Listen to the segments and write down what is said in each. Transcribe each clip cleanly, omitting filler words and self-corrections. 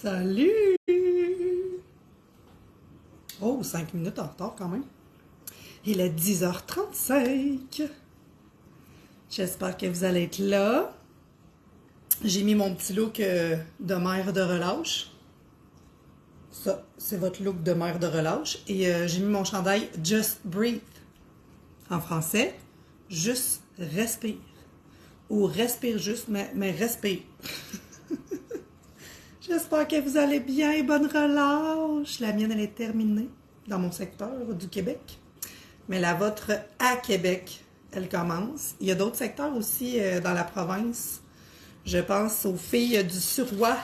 Salut! Oh, 5 minutes en retard quand même. Il est 10h35. J'espère que vous allez être là. J'ai mis mon petit look de mère de relâche. Ça, c'est votre look de mère de relâche. Et j'ai mis mon chandail Just Breathe. En français, juste respire. Ou respire juste, mais respire. J'espère que vous allez bien. Bonne relâche. La mienne, elle est terminée dans mon secteur du Québec. Mais la vôtre à Québec, elle commence. Il y a d'autres secteurs aussi dans la province. Je pense aux filles du Suroît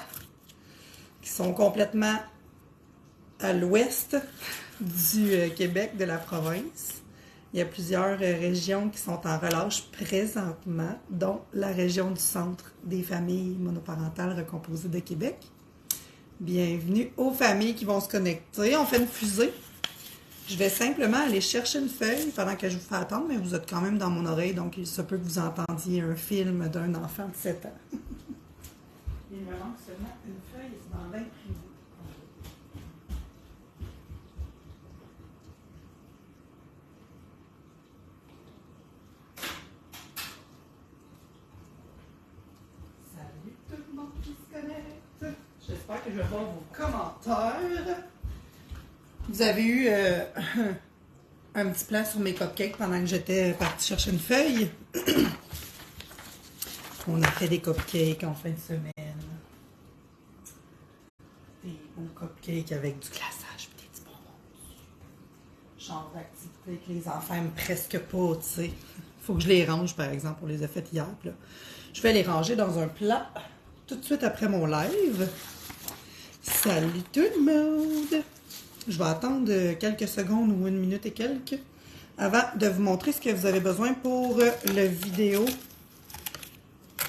qui sont complètement à l'ouest du Québec, de la province. Il y a plusieurs régions qui sont en relâche présentement, dont la région du centre des familles monoparentales recomposées de Québec. Bienvenue aux familles qui vont se connecter. On fait une fusée. Je vais simplement aller chercher une feuille pendant que je vous fais attendre, mais vous êtes quand même dans mon oreille, donc il se peut que vous entendiez un film d'un enfant de 7 ans. Il me manque seulement une feuille, c'est dans l'imprimé. Salut tout le monde qui se connecte. J'espère que je vais voir vos commentaires. Vous avez eu un petit plan sur mes cupcakes pendant que j'étais partie chercher une feuille. On a fait des cupcakes en fin de semaine. Des beaux cupcakes avec du glaçage et des petits bonbons dessus. Genre d'activité que les enfants aiment presque pas, tu sais. Faut que je les range, par exemple. On les a faites hier. Là. Je vais les ranger dans un plat tout de suite après mon live. Salut tout le monde! Je vais attendre quelques secondes ou 1 minute et quelques avant de vous montrer ce que vous avez besoin pour le vidéo,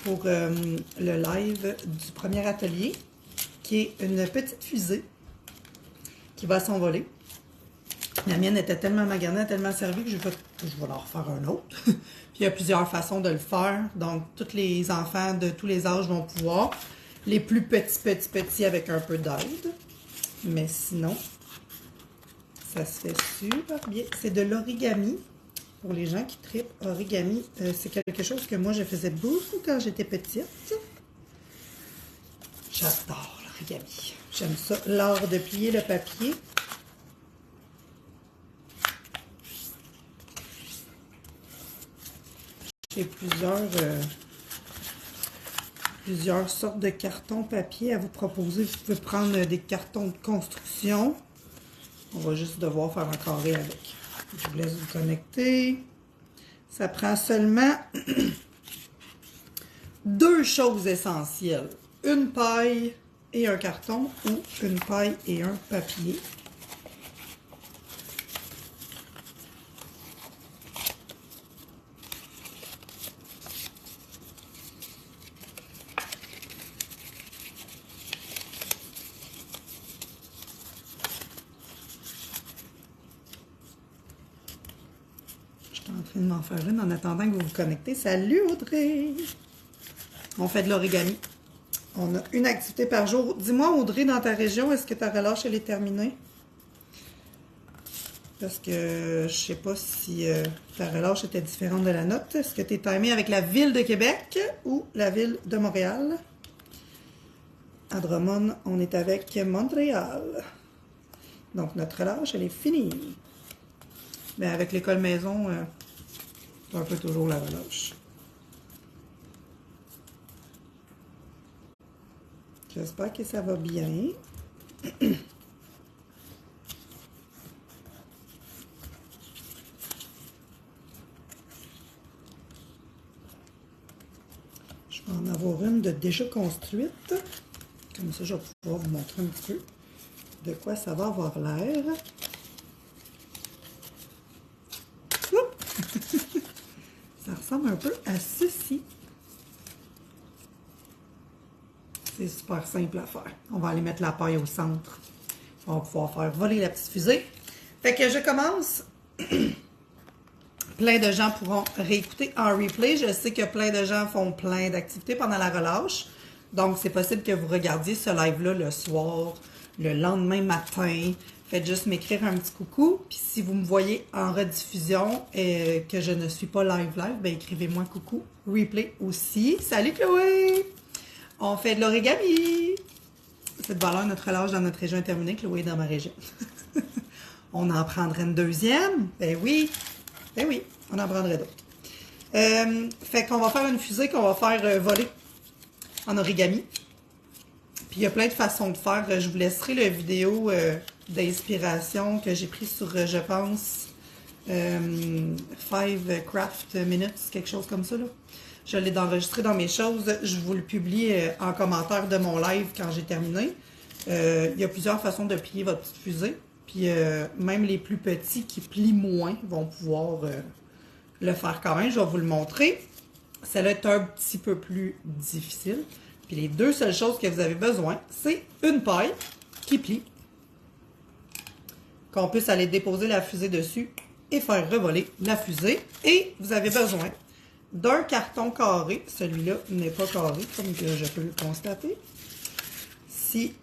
pour le live du premier atelier, qui est une petite fusée qui va s'envoler. La mienne était tellement maganée, tellement servie que je vais en refaire un autre. Puis il y a plusieurs façons de le faire, donc tous les enfants de tous les âges vont pouvoir. Les plus petits avec un peu d'aide, mais sinon... Ça se fait super bien. C'est de l'origami. Pour les gens qui trippent origami, c'est quelque chose que moi, je faisais beaucoup quand j'étais petite. J'adore l'origami. J'aime ça. L'art de plier le papier. J'ai plusieurs sortes de cartons papier à vous proposer. Vous pouvez prendre des cartons de construction. On va juste devoir faire un carré avec. Je vous laisse vous connecter. Ça prend seulement 2 choses essentielles. Une paille et un carton ou une paille et un papier. En train de m'en faire une en attendant que vous vous connectez. Salut Audrey! On fait de l'origami. On a une activité par jour. Dis-moi Audrey, dans ta région, est-ce que ta relâche elle est terminée? Parce que je sais pas si ta relâche était différente de la nôtre. Est-ce que tu es timée avec la ville de Québec ou la ville de Montréal? À Drummond, on est avec Montréal. Donc notre relâche, elle est finie. Mais avec l'école maison, c'est un peu toujours la relâche. J'espère que ça va bien. Je vais en avoir une de déjà construite. Comme ça, je vais pouvoir vous montrer un petit peu de quoi ça va avoir l'air. Ça ressemble un peu à ceci. C'est super simple à faire. On va aller mettre la paille au centre. On va pouvoir faire voler la petite fusée. Fait que je commence. Plein de gens pourront réécouter en replay. Je sais que plein de gens font plein d'activités pendant la relâche. Donc, c'est possible que vous regardiez ce live-là le soir, le lendemain matin. Faites juste m'écrire un petit coucou. Puis si vous me voyez en rediffusion et que je ne suis pas live, ben écrivez-moi coucou. Replay aussi. Salut Chloé! On fait de l'origami! Cette valeur, notre relâche dans notre région est terminée. Chloé est dans ma région. On en prendrait une deuxième? Ben oui, on en prendrait d'autres. Fait qu'on va faire une fusée qu'on va faire voler en origami. Puis il y a plein de façons de faire. Je vous laisserai la vidéo d'inspiration que j'ai prise sur, je pense, 5 craft minutes, quelque chose comme ça, là. Je l'ai enregistré dans mes choses. Je vous le publie en commentaire de mon live quand j'ai terminé. Il y a plusieurs façons de plier votre petite fusée. Puis même les plus petits qui plient moins vont pouvoir le faire quand même. Je vais vous le montrer. Celle-là est un petit peu plus difficile. Puis les deux seules choses que vous avez besoin, c'est une paille qui plie, qu'on puisse aller déposer la fusée dessus et faire revoler la fusée. Et vous avez besoin d'un carton carré. Celui-là n'est pas carré, comme je peux le constater. Si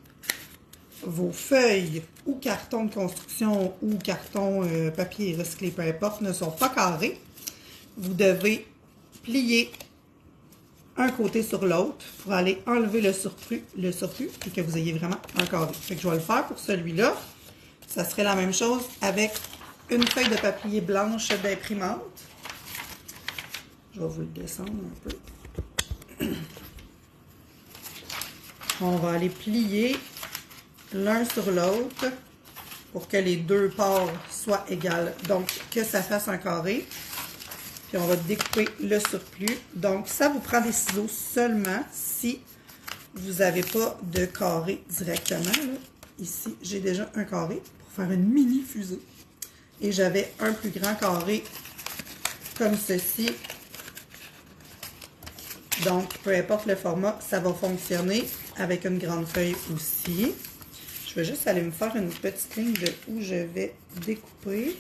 vos feuilles ou carton de construction ou carton papier recyclé, peu importe, ne sont pas carrés, vous devez plier un côté sur l'autre pour aller enlever le surplus et que vous ayez vraiment un carré. Fait que je vais le faire pour celui-là. Ça serait la même chose avec une feuille de papier blanche d'imprimante. Je vais vous le descendre un peu. On va aller plier l'un sur l'autre pour que les deux bords soient égales. Donc, que ça fasse un carré. Puis on va découper le surplus. Donc, ça vous prend des ciseaux seulement si vous n'avez pas de carré directement. Là. Ici, j'ai déjà un carré pour faire une mini fusée. Et j'avais un plus grand carré comme ceci. Donc, peu importe le format, ça va fonctionner avec une grande feuille aussi. Je vais juste aller me faire une petite ligne de où je vais découper.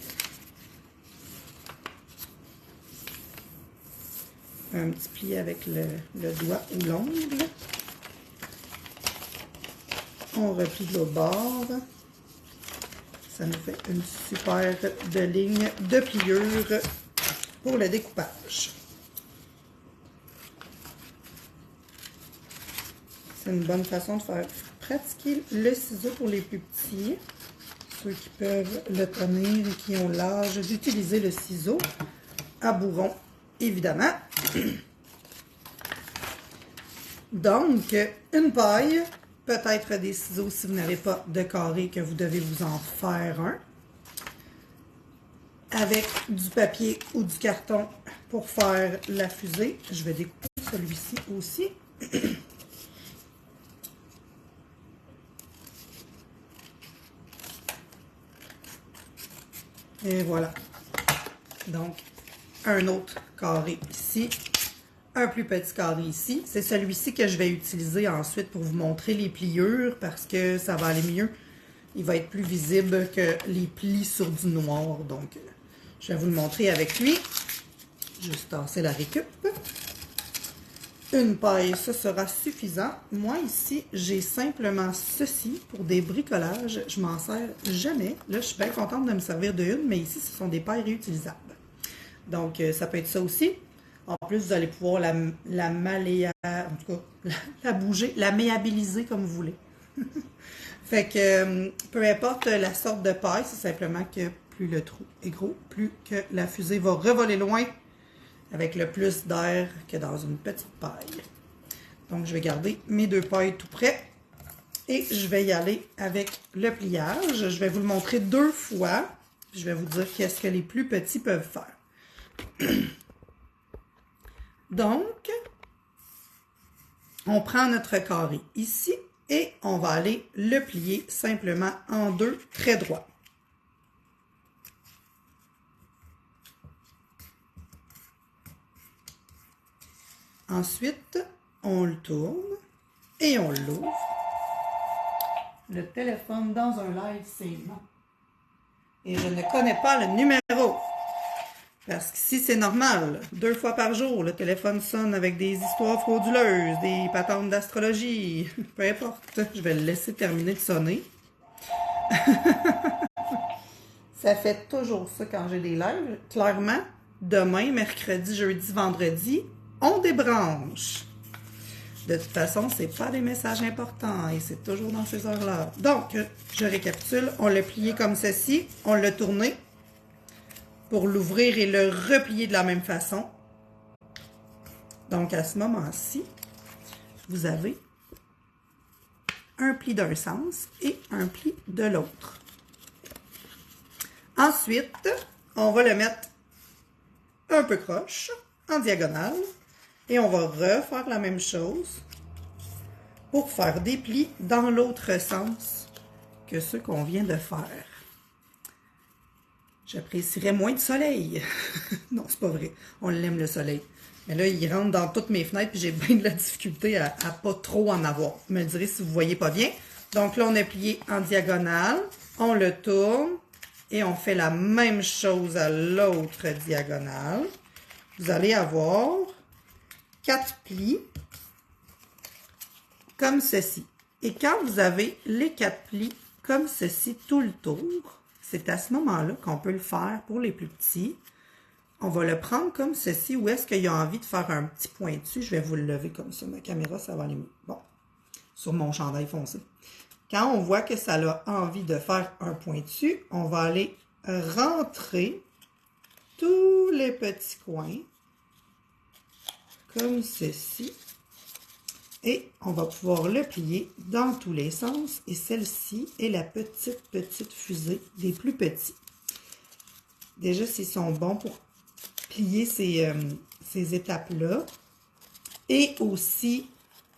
Un petit pli avec le doigt ou l'ongle. On replie de l'autre bord. Ça nous fait une super de ligne de pliure pour le découpage. C'est une bonne façon de faire pratiquer le ciseau pour les plus petits. Ceux qui peuvent le tenir et qui ont l'âge d'utiliser le ciseau à bourron, évidemment. Donc, une paille, peut-être des ciseaux si vous n'avez pas de carré que vous devez vous en faire un. Avec du papier ou du carton pour faire la fusée. Je vais découper celui-ci aussi. Et voilà. Donc, un autre carré ici. Un plus petit carré ici. C'est celui-ci que je vais utiliser ensuite pour vous montrer les pliures parce que ça va aller mieux. Il va être plus visible que les plis sur du noir. Donc, je vais vous le montrer avec lui. Juste tasser la récup. Une paille, ça sera suffisant. Moi, ici, j'ai simplement ceci pour des bricolages. Je m'en sers jamais. Là, je suis bien contente de me servir de une, mais ici, ce sont des pailles réutilisables. Donc, ça peut être ça aussi. En plus, vous allez pouvoir la malayer, en tout cas, la bouger, la méabiliser comme vous voulez. Fait que, peu importe la sorte de paille, c'est simplement que plus le trou est gros, plus que la fusée va revoler loin avec le plus d'air que dans une petite paille. Donc, je vais garder mes deux pailles tout près et je vais y aller avec le pliage. Je vais vous le montrer deux fois. Je vais vous dire qu'est-ce que les plus petits peuvent faire. Donc, on prend notre carré ici et on va aller le plier simplement en deux très droits. Ensuite, on le tourne et on l'ouvre. Le téléphone dans un live, c'est non. Et je ne connais pas le numéro. Parce qu'ici, c'est normal. 2 fois par jour, le téléphone sonne avec des histoires frauduleuses, des patentes d'astrologie. Peu importe, je vais le laisser terminer de sonner. Ça fait toujours ça quand j'ai des lives. Clairement, demain, mercredi, jeudi, vendredi, on débranche. De toute façon, c'est pas des messages importants et c'est toujours dans ces heures-là. Donc, je récapitule. On l'a plié comme ceci. On l'a tourné pour l'ouvrir et le replier de la même façon. Donc, à ce moment-ci, vous avez un pli d'un sens et un pli de l'autre. Ensuite, on va le mettre un peu croche, en diagonale, et on va refaire la même chose pour faire des plis dans l'autre sens que ceux qu'on vient de faire. J'apprécierais moins de soleil. Non, c'est pas vrai. On l'aime le soleil. Mais là, il rentre dans toutes mes fenêtres puis j'ai bien de la difficulté à pas trop en avoir. Vous me direz si vous voyez pas bien. Donc là, on a plié en diagonale. On le tourne et on fait la même chose à l'autre diagonale. Vous allez avoir 4 plis comme ceci. Et quand vous avez les 4 plis comme ceci tout le tour, c'est à ce moment-là qu'on peut le faire pour les plus petits. On va le prendre comme ceci. Où est-ce qu'il y a envie de faire un petit point dessus? Je vais vous le lever comme ça. Ma caméra, ça va aller mieux. Bon, sur mon chandail foncé. Quand on voit que ça a envie de faire un point dessus, on va aller rentrer tous les petits coins comme ceci. Et on va pouvoir le plier dans tous les sens. Et celle-ci est la petite fusée des plus petits. Déjà, s'ils sont bons pour plier ces étapes-là. Et aussi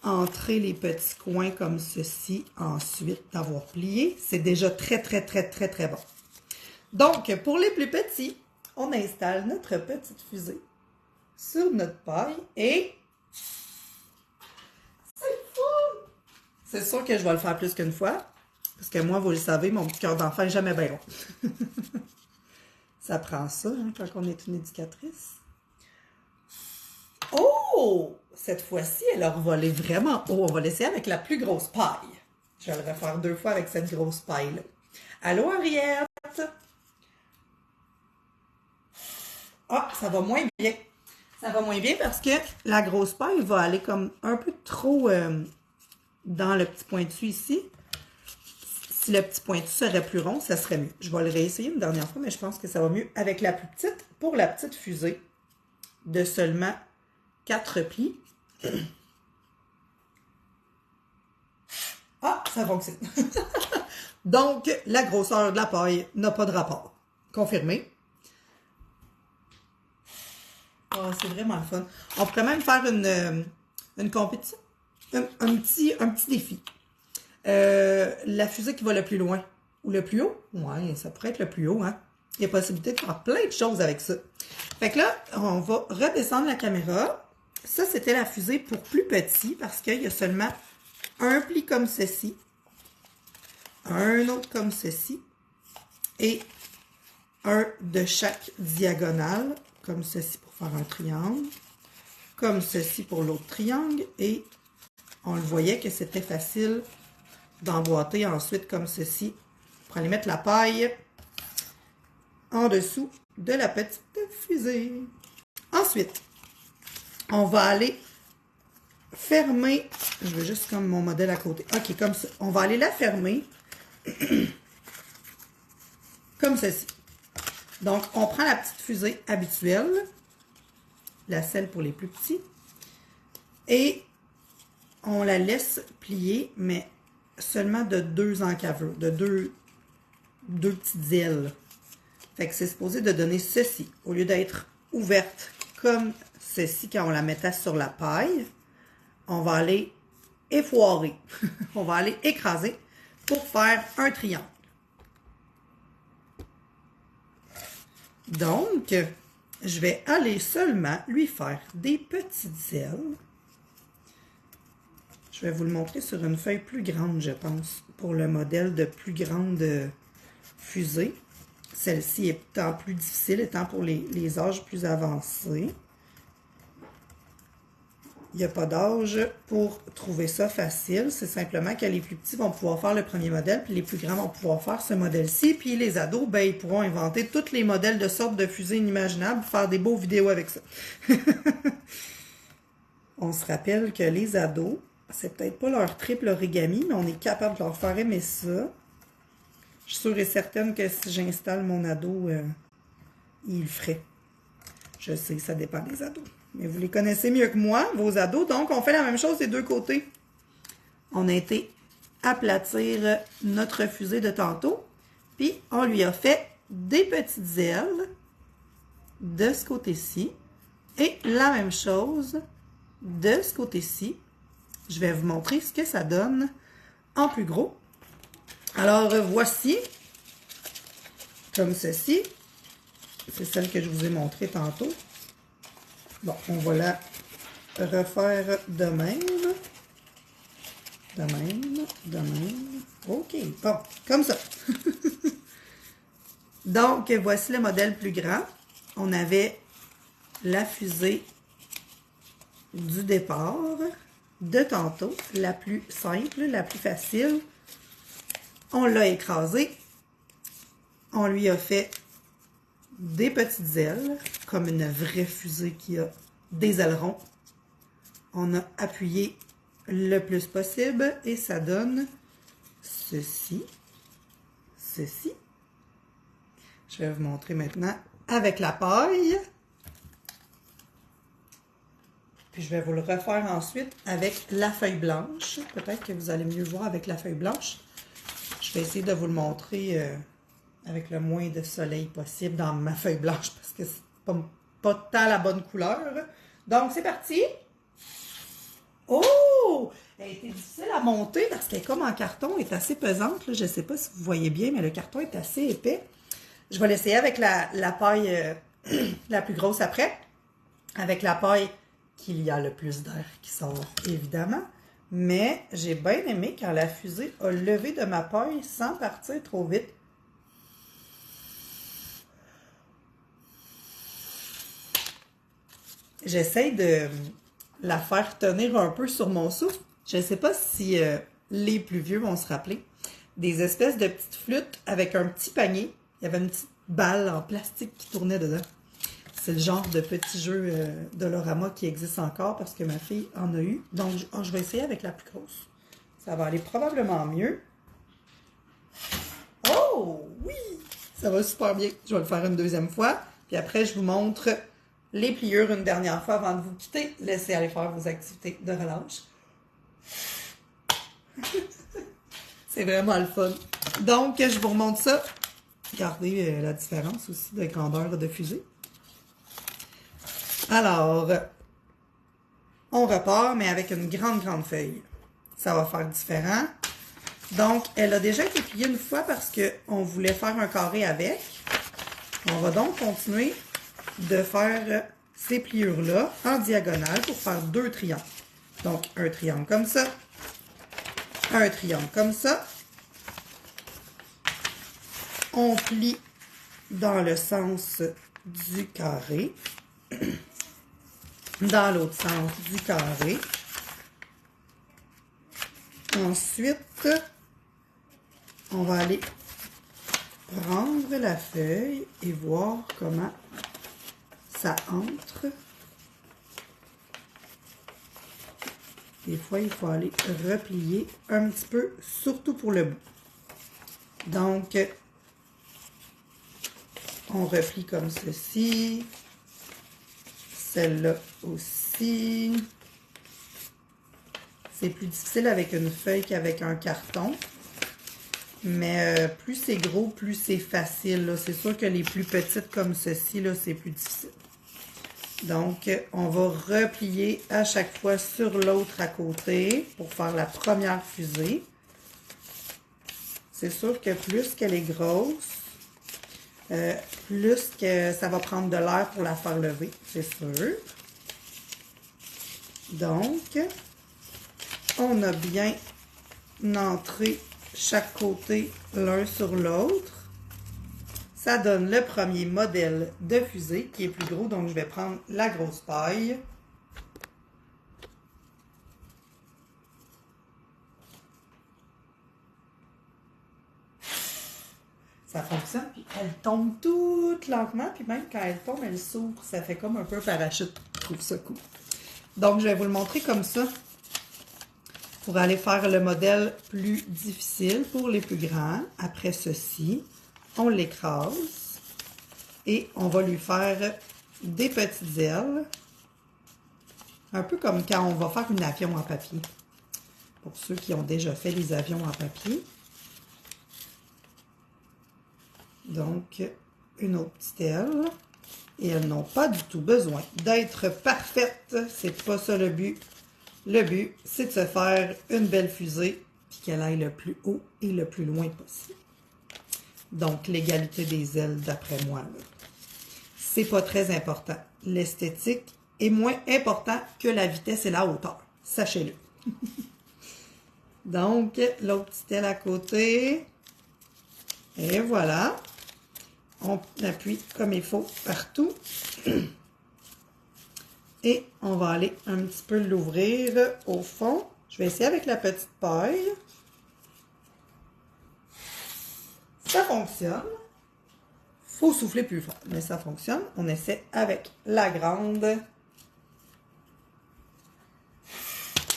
entrer les petits coins comme ceci ensuite d'avoir plié. C'est déjà très bon. Donc, pour les plus petits, on installe notre petite fusée sur notre paille et... C'est sûr que je vais le faire plus qu'une fois. Parce que moi, vous le savez, mon petit cœur d'enfant n'est jamais bien long. Ça prend ça, hein, quand on est une éducatrice. Oh! Cette fois-ci, elle a revolé vraiment haut. On va l'essayer avec la plus grosse paille. Je vais le refaire 2 fois avec cette grosse paille-là. Allô, Henriette? Ah, ça va moins bien. Ça va moins bien parce que la grosse paille va aller comme un peu trop... dans le petit pointu ici. Si le petit pointu serait plus rond, ça serait mieux. Je vais le réessayer une dernière fois, mais je pense que ça va mieux avec la plus petite. Pour la petite fusée de seulement 4 plis. Ah, ça fonctionne. Donc, la grosseur de la paille n'a pas de rapport. Confirmé. Oh, c'est vraiment le fun. On pourrait même faire une compétition. Un petit défi. La fusée qui va le plus loin ou le plus haut. Ouais, ça pourrait être le plus haut, hein. Il y a possibilité de faire plein de choses avec ça. Fait que là, on va redescendre la caméra. Ça, c'était la fusée pour plus petit parce qu'il y a seulement un pli comme ceci, un autre comme ceci et un de chaque diagonale comme ceci pour faire un triangle, comme ceci pour l'autre triangle et on le voyait que c'était facile d'emboîter ensuite comme ceci pour aller mettre la paille en dessous de la petite fusée. Ensuite, on va aller fermer, je veux juste comme mon modèle à côté. Ok, comme ça. On va aller la fermer comme ceci. Donc, on prend la petite fusée habituelle, la celle pour les plus petits, et on la laisse plier, mais seulement de 2 encavures, de deux petites ailes. Fait que c'est supposé de donner ceci. Au lieu d'être ouverte comme ceci quand on la mettait sur la paille, on va aller effoirer. On va aller écraser pour faire un triangle. Donc, je vais aller seulement lui faire des petites ailes. Je vais vous le montrer sur une feuille plus grande, je pense, pour le modèle de plus grande fusée. Celle-ci étant plus difficile, étant pour les âges plus avancés. Il n'y a pas d'âge pour trouver ça facile. C'est simplement que les plus petits vont pouvoir faire le premier modèle, puis les plus grands vont pouvoir faire ce modèle-ci. Puis les ados, ben, ils pourront inventer tous les modèles de sortes de fusées inimaginables, faire des beaux vidéos avec ça. On se rappelle que les ados, c'est peut-être pas leur triple origami, mais on est capable de leur faire aimer ça. Je suis sûre et certaine que si j'installe mon ado, il le ferait. Je sais, ça dépend des ados. Mais vous les connaissez mieux que moi, vos ados. Donc, on fait la même chose des deux côtés. On a été aplatir notre fusée de tantôt. Puis, on lui a fait des petites ailes de ce côté-ci. Et la même chose de ce côté-ci. Je vais vous montrer ce que ça donne en plus gros. Alors, voici, comme ceci. C'est celle que je vous ai montrée tantôt. Bon, on va la refaire de même. De même, de même. OK, bon, comme ça. Donc, voici le modèle plus grand. On avait la fusée du départ de tantôt, la plus simple, la plus facile. On l'a écrasée. On lui a fait des petites ailes, comme une vraie fusée qui a des ailerons. On a appuyé le plus possible et ça donne ceci, ceci. Je vais vous montrer maintenant avec la paille. Puis je vais vous le refaire ensuite avec la feuille blanche. Peut-être que vous allez mieux voir avec la feuille blanche. Je vais essayer de vous le montrer avec le moins de soleil possible dans ma feuille blanche parce que c'est pas tant la bonne couleur. Donc, c'est parti! Oh! Elle a été difficile à monter parce qu'elle est comme en carton, elle est assez pesante. Là. Je ne sais pas si vous voyez bien, mais le carton est assez épais. Je vais l'essayer avec la paille la plus grosse après. Avec la paille qu'il y a le plus d'air qui sort, évidemment. Mais j'ai bien aimé quand la fusée a levé de ma paille sans partir trop vite. J'essaie de la faire tenir un peu sur mon souffle. Je ne sais pas si les plus vieux vont se rappeler. Des espèces de petites flûtes avec un petit panier. Il y avait une petite balle en plastique qui tournait dedans. C'est le genre de petit jeu de Dolorama qui existe encore parce que ma fille en a eu. Donc, je vais essayer avec la plus grosse. Ça va aller probablement mieux. Oh, oui! Ça va super bien. Je vais le faire une deuxième fois. Puis après, je vous montre les pliures une dernière fois avant de vous quitter. Laissez aller faire vos activités de relâche. C'est vraiment le fun. Donc, je vous remonte ça. Regardez la différence aussi de grandeur de fusée. Alors, on repart, mais avec une grande feuille. Ça va faire différent. Donc, elle a déjà été pliée une fois parce qu'on voulait faire un carré avec. On va donc continuer de faire ces pliures-là en diagonale pour faire deux triangles. Donc, un triangle comme ça, un triangle comme ça. On plie dans le sens du carré. Dans l'autre sens du carré. Ensuite, on va aller prendre la feuille et voir comment ça entre. Des fois, il faut aller replier un petit peu, surtout pour le bout. Donc, on replie comme ceci. Celle-là aussi. C'est plus difficile avec une feuille qu'avec un carton. Mais plus c'est gros, plus c'est facile. C'est sûr que les plus petites comme ceci, c'est plus difficile. Donc, on va replier à chaque fois sur l'autre à côté pour faire la première fusée. C'est sûr que plus qu'elle est grosse, plus que ça va prendre de l'air pour la faire lever, c'est sûr. Donc, on a bien entré chaque côté l'un sur l'autre. Ça donne le premier modèle de fusée qui est plus gros. Donc, je vais prendre la grosse paille. Ça fonctionne, puis elle tombe toute lentement, puis même quand elle tombe, elle s'ouvre. Ça fait comme un peu parachute. Je trouve ça cool. Donc, je vais vous le montrer comme ça pour aller faire le modèle plus difficile pour les plus grands. Après ceci, on l'écrase et on va lui faire des petites ailes. Un peu comme quand on va faire un avion en papier. Pour ceux qui ont déjà fait les avions en papier. Donc, une autre petite aile. Et elles n'ont pas du tout besoin d'être parfaites. C'est pas ça le but. Le but, c'est de se faire une belle fusée puis qu'elle aille le plus haut et le plus loin possible. Donc, l'égalité des ailes, d'après moi, c'est pas très important. L'esthétique est moins important que la vitesse et la hauteur. Sachez-le. Donc, l'autre petite aile à côté. Et voilà. On appuie comme il faut partout. Et on va aller un petit peu l'ouvrir au fond. Je vais essayer avec la petite paille. Ça fonctionne. Faut souffler plus fort, mais ça fonctionne. On essaie avec la grande.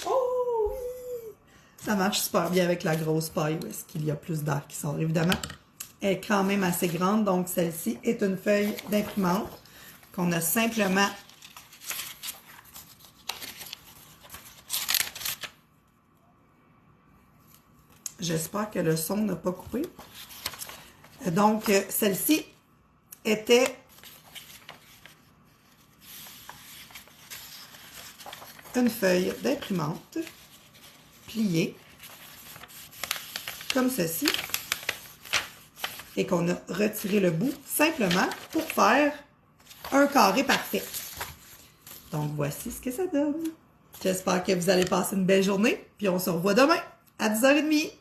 Oh oui! Ça marche super bien avec la grosse paille où est-ce qu'il y a plus d'air qui sort. Évidemment, elle est quand même assez grande, donc celle-ci est une feuille d'imprimante qu'on a simplement j'espère que le son n'a pas coupé. Donc, celle-ci était une feuille d'imprimante pliée comme ceci et qu'on a retiré le bout simplement pour faire un carré parfait. Donc, voici ce que ça donne. J'espère que vous allez passer une belle journée, puis on se revoit demain à 10h30.